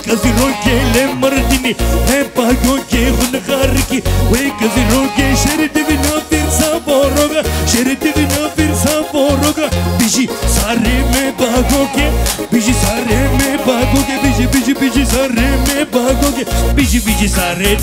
كزي روكي لمردني باغوكي خنخاركي وكزي روكي شرد بنافير سابوروغا شرد بنافير سابوروغا بيجي سارمي باغوكي بيجي سارمي باغوكي بيجي سارمي باغوكي بيجي سارمي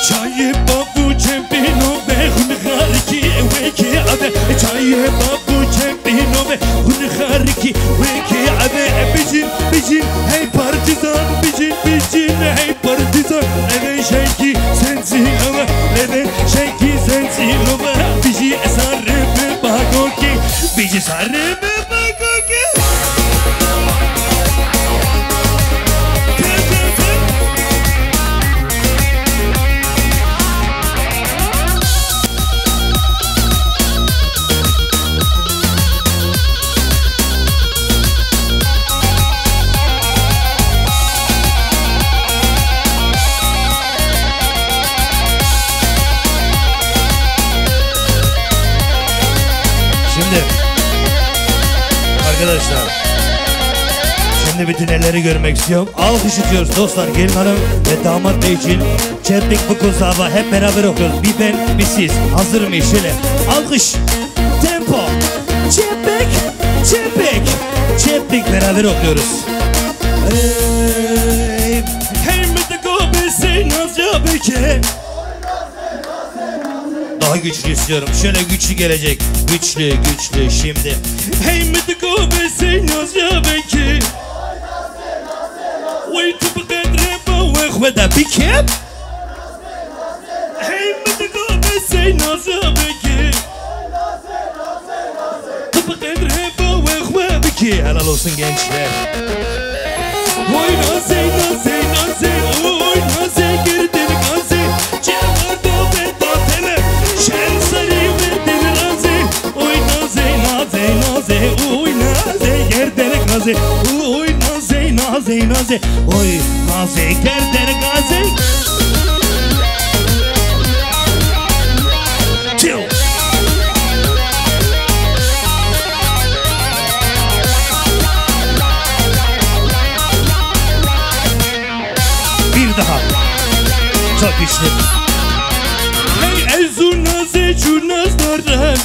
چای بابو چمپینو به خون خارکی وکی عبه چای بابو چمپینو به خون خارکی وکی عبه بیجین هی پارتیزان بیجین هی پارتیزان لبن شنکی سنسی اوه لبن شنکی سنسی اوه بیجی ساره به باگوکی بیجی ساره به باگوکی Arkadaşlar, şimdi bütün elleri görmek istiyorum. Alkış ediyoruz dostlar, gelin hanım ve damat bey için Çepik bu kuzava hep beraber okuyoruz. Bir ben, bir siz. Hazır mıyız? Şöyle alkış, tempo, Çepik beraber okuyoruz. Hey müdeko besi nasıl beke. Daha güçlü istiyorum. Şöyle güçlü gelecek. Güçlü şimdi. Hey müdeko besi nasıl beke. Wait to get reba ve khweda bikem. Hey müdeko besi nasıl beke. To get reba ve khweda beke. Helal olsun gençler. Oy naze oy naze girdin gaze. Çevarda beta teme. Şen sarı verdin raze. Oy naze oy naze girdin gaze. Oy naze oy naze girdin gaze. Chill. Bir daha. Çok güçlü. Hey ezunaze cunazlardan.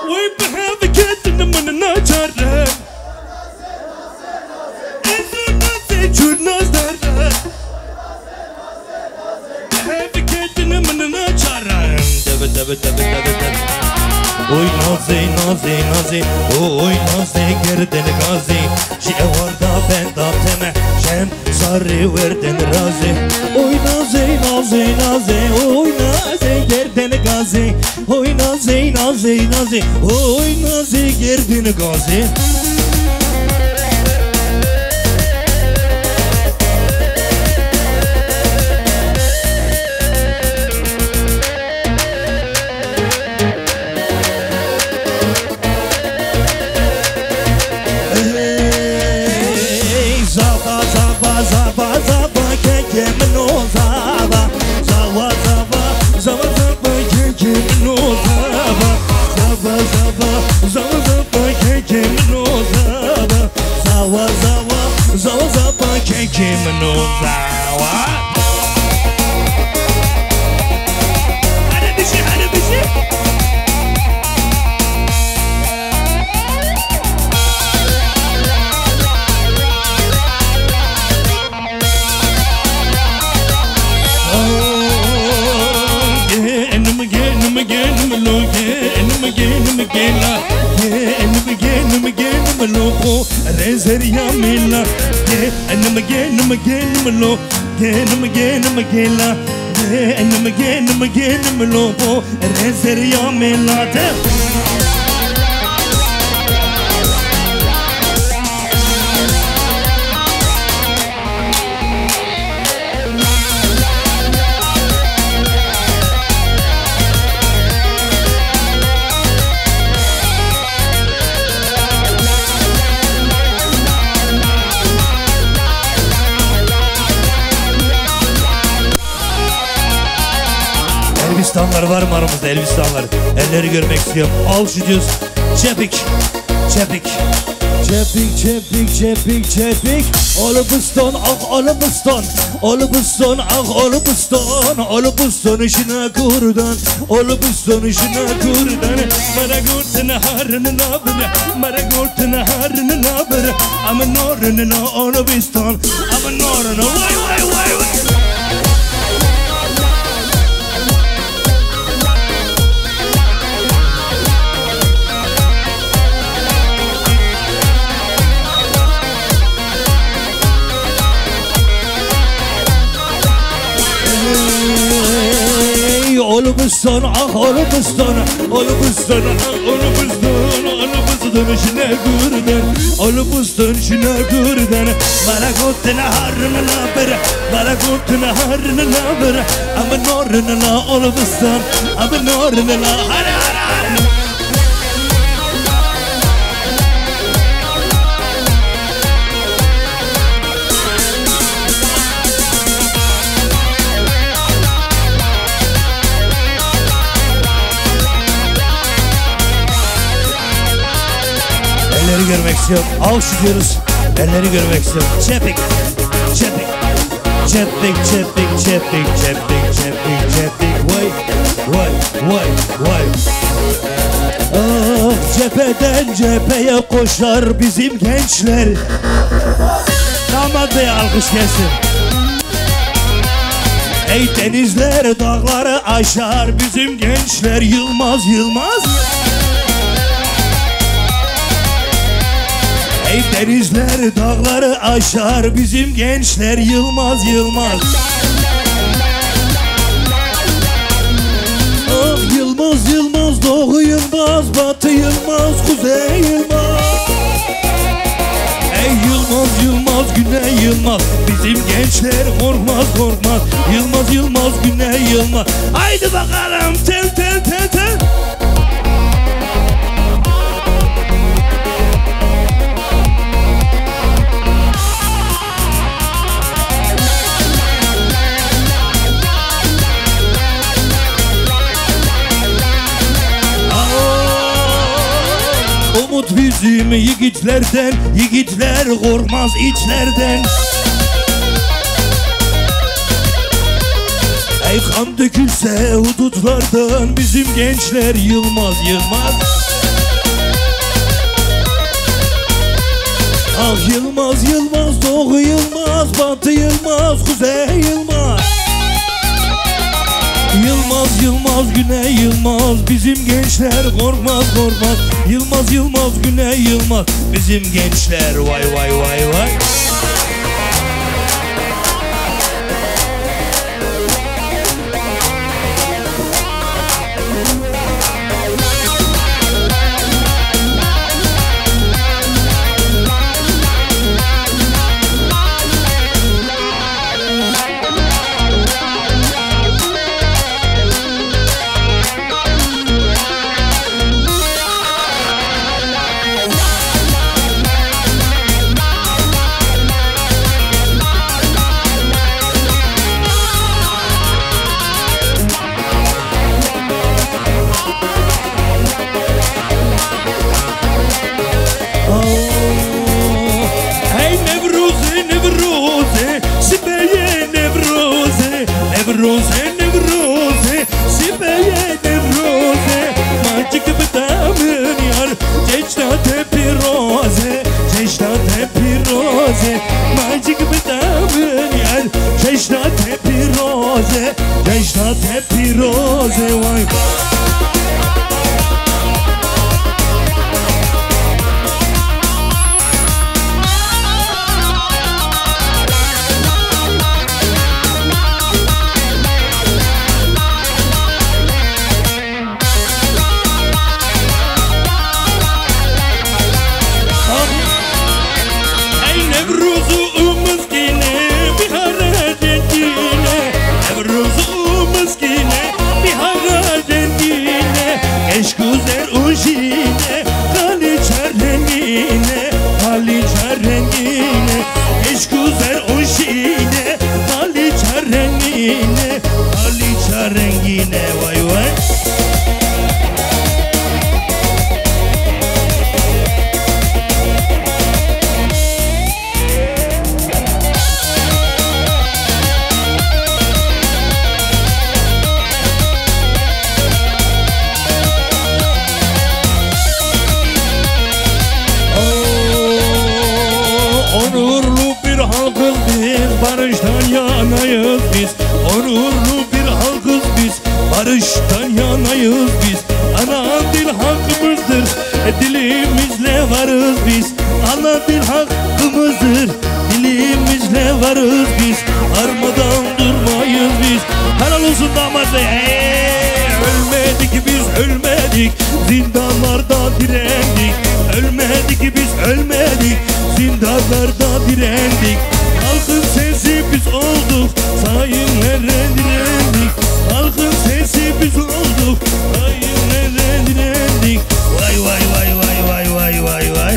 Oy behave ketini manına çardan. Ezunaze cunazlardan. Behave ketini manına çardan. Tabi. Oy naze oy naze girdin gazi. Şevarda ben da teme. Şem sarı verdin razi. Oy naze oy naze girdin gazi. Oy naze oy naze girdin gazi. Zava keke mno zava keke mno zava keke mno zava keke mno zava. Hadi bir şey Loco, reseria mela, and again, Malo, and again, Loco, reseria mela. Elbistanlar var mı aramızda? Elbistanlar. Elleri görmek istiyorum. All şu diyoruz. Çepik. Çepik. Çepik, çepik, çepik, çepik. Olubuston, ah olubuston. Olubuston, ah olubuston. Olubuston işine kurdan. Olubuston işine kurdan. Maragurtun harını nabır. Maragurtun harını nabır. Ama norunu olubuston. Ama norunu vay vay vay vay. Olubuston, ah olubuston. Olubuston, ah olubuston. Olubuston işine kurdan. Olubuston işine kurdan. Maragurtun harını nabır. Maragurtun harını nabır. Ama norunu olubuston. Ama norunu hara hara hara. Elleri görmek istiyorum. Al şu diyoruz. Elleri görmek istiyorum. Çepik. Çepik. Çepik, çepik, çepik, çepik, çepik, çepik. Vay, vay, vay, vay. Ah, cepheden cepheye koşar bizim gençler. Damat Bey alkış gelsin. Ey denizler dağları aşar bizim gençler. Yılmaz, Yılmaz. Ey denizler dağları aşar bizim gençler. Yılmaz, Yılmaz. Ah Yılmaz, Yılmaz. Doğu Yılmaz, Batı Yılmaz, Kuzey Yılmaz. Ey Yılmaz, Yılmaz, Güney Yılmaz. Bizim gençler korkmaz, korkmaz. Yılmaz, Yılmaz, Güney Yılmaz. Haydi bakalım tel tel tel tel. Umut bizim yiğitlerden, yiğitler korkmaz içlerden. Ey kan dökülse hudutlardan bizim gençler. Yılmaz, Yılmaz. Ah Yılmaz, Yılmaz. Doğu Yılmaz, Batı Yılmaz, Kuzey Yılmaz. Yılmaz, Yılmaz, Güney Yılmaz. Bizim gençler korkmaz, korkmaz. Yılmaz, Yılmaz, Güney Yılmaz. Bizim gençler vay vay vay vay. Nevroze, Nevroze, Sibeye Nevroze. Macik bıdamın yar, Ceçtate piroze, Ceçtate piroze. Macik bıdamın yar, Ceçtate piroze, Ceçtate piroze. Vay. Nevruz'u miskine bir hara dengine. yanayız biz. Onurlu bir halkız biz, barıştan yanayız biz. Ana dil hakkımızdır, dilimizle varız biz. Ana dil hakkımızdır, dilimizle varız biz. Armadan durmayız biz. Helal olsun damat bey. Ölmedik biz, ölmedik, zindanlarda direndik. Ölmedik biz, ölmedik, zindanlarda direndik. Halkın sesi biz olduk, sayınlara direndik. Halkın sesi biz olduk, sayınlara direndik. Vay vay vay vay vay vay vay vay.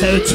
Tut.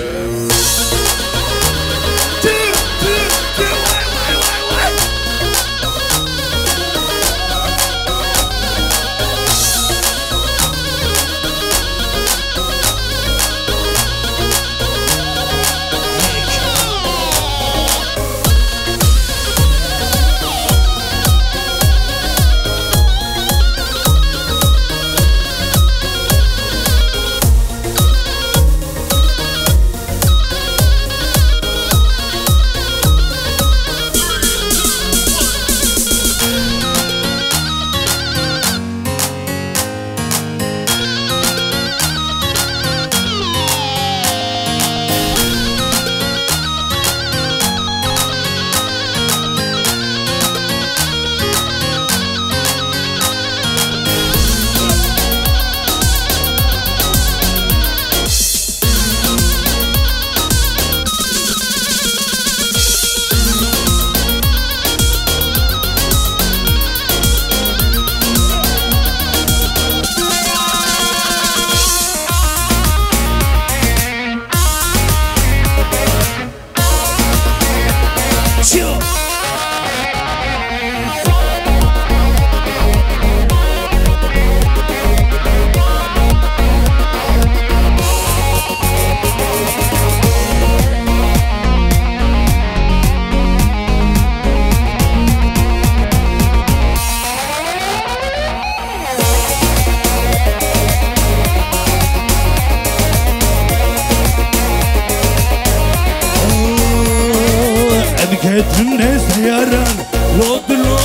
Ketne sayaran lodlo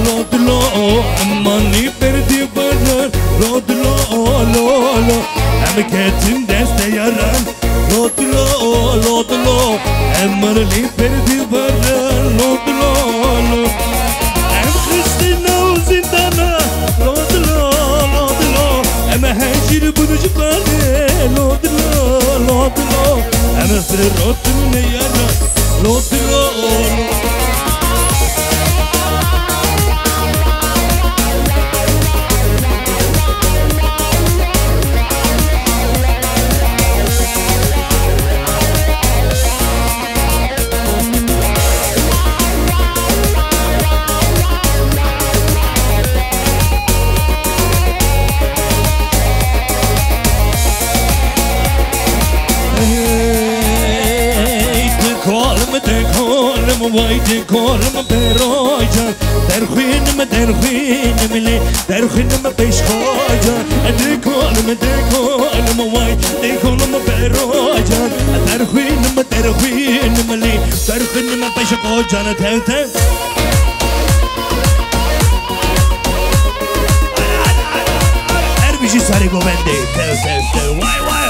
lodlo amani perdi banar lodlo lolo am ketne sayaran lodlo lodlo amani perdi banar lodlo lo am kristina zindana lodlo lodlo am hajir bunujbane lodlo lodlo am sirrotne yara lodlo. Vay de korma berojan der khuynim le der khuynim pesh khojan de korma vay de korma berojan der khuynim le der khuynim pesh khojan te her bir şey sarı govende te vay vay.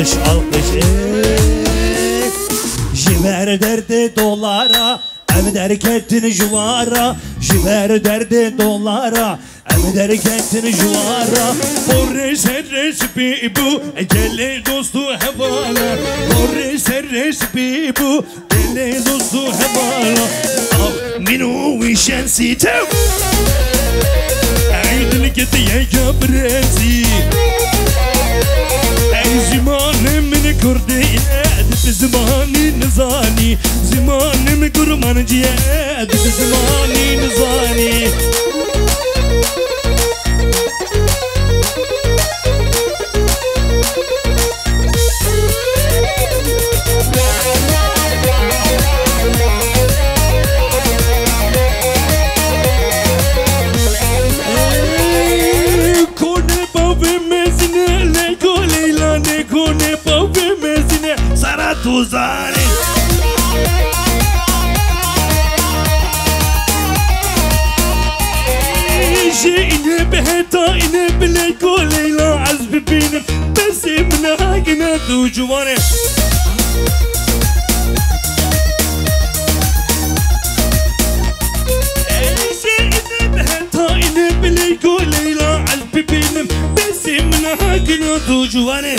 alkış alkış Jiver derdi dolara ev derketini juvara Jiver derdi dolara ev derketini juvara Borre serre şipi bu gele dostu hevala Borre serre şipi bu gele dostu hevala Ah minu vişen sitem عيدلك يا برازي اي زمان من كردي في زماني نزاني زمان من كرمان جياد في زماني نزاني Tuzani جينا بهتا إنا بلاكو ليلى عزب بينا بس من هاجنا ذو جواني جينا بهتا إنا بلاكو ليلى عزب بينا بس من هاجنا ذو جواني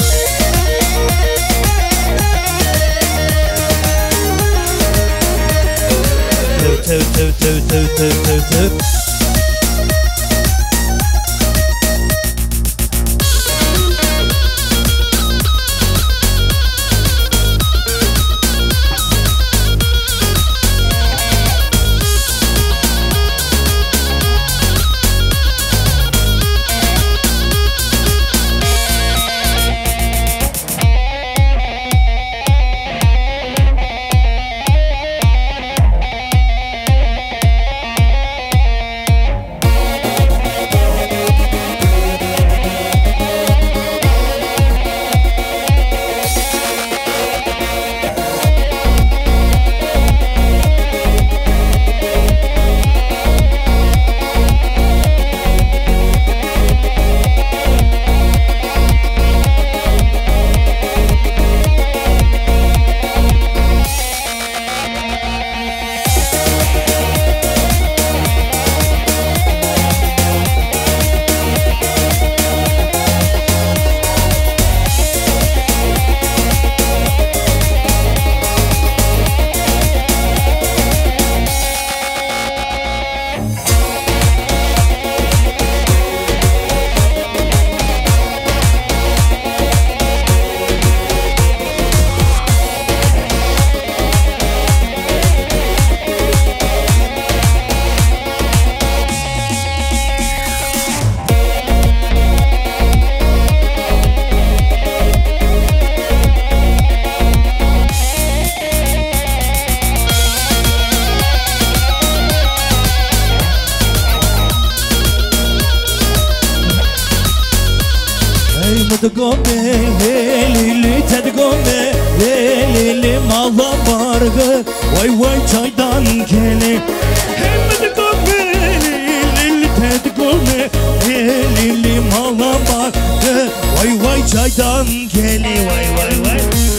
تب تقومي ليلي تقومي ليلي مالا بارغ واي واي çaydan kele hem تقومي ليلي تقومي ليلي مالا بارغ واي واي çaydan kele واي واي واي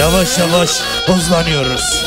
Yavaş yavaş hızlanıyoruz.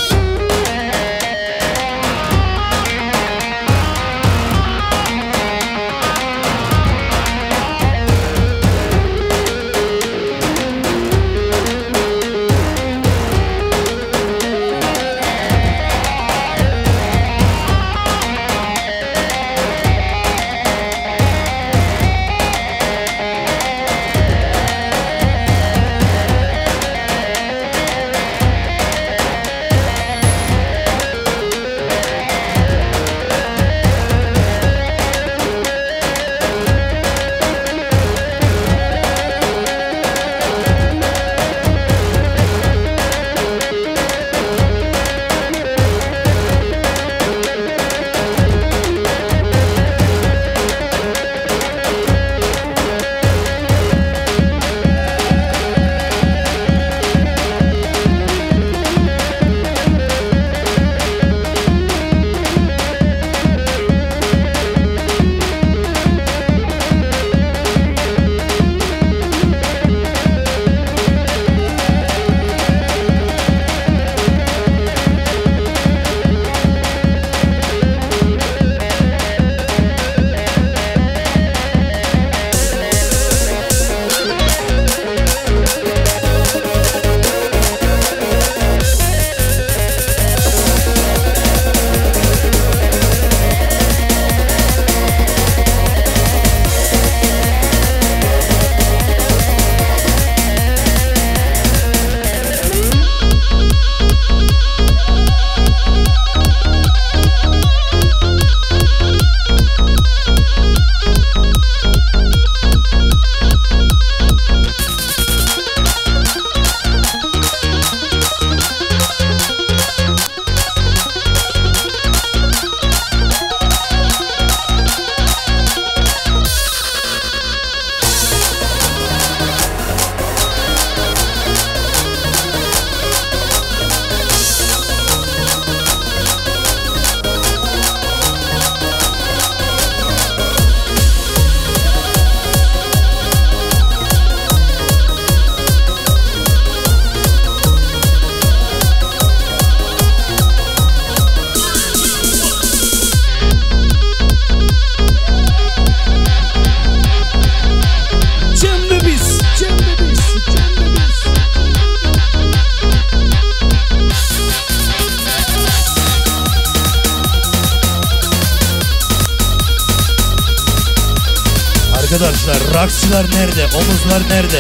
Arkadaşlar rockçılar nerede? Omuzlar nerede?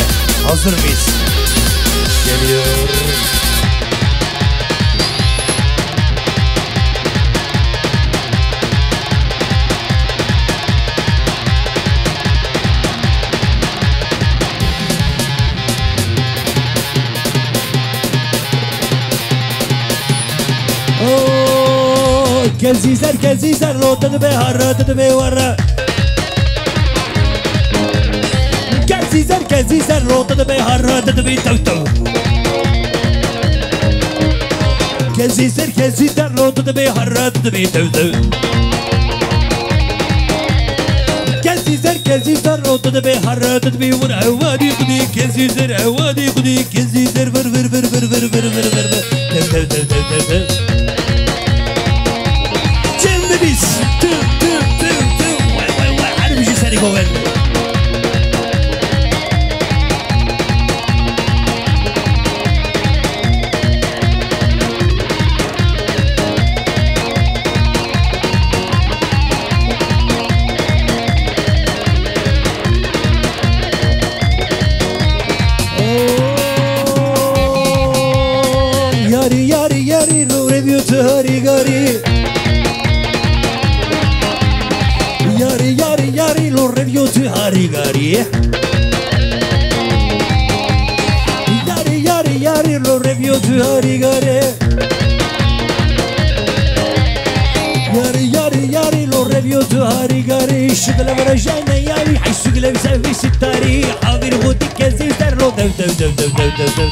Hazır mıyız? Geliyor. كزيزر لو تدبي تدبي ورا كزيزر لو تدبي تو تو كزيزر لو تدبي تو تو كزيزر لو تدبي ورا وادي خدي كزيزر وادي خدي كزيزر فر فر فر فر فر فر فر فر فر Biz hadi bir şey seni kovar. Yari no review to hari gari. Yari lo review to hari gari. Yari lo review to hari gari. Yari lo review to hari gari. شغله ورجعنا ياري حيسوق له بسوي ستاري حاضر غوتي كزيزر لو دو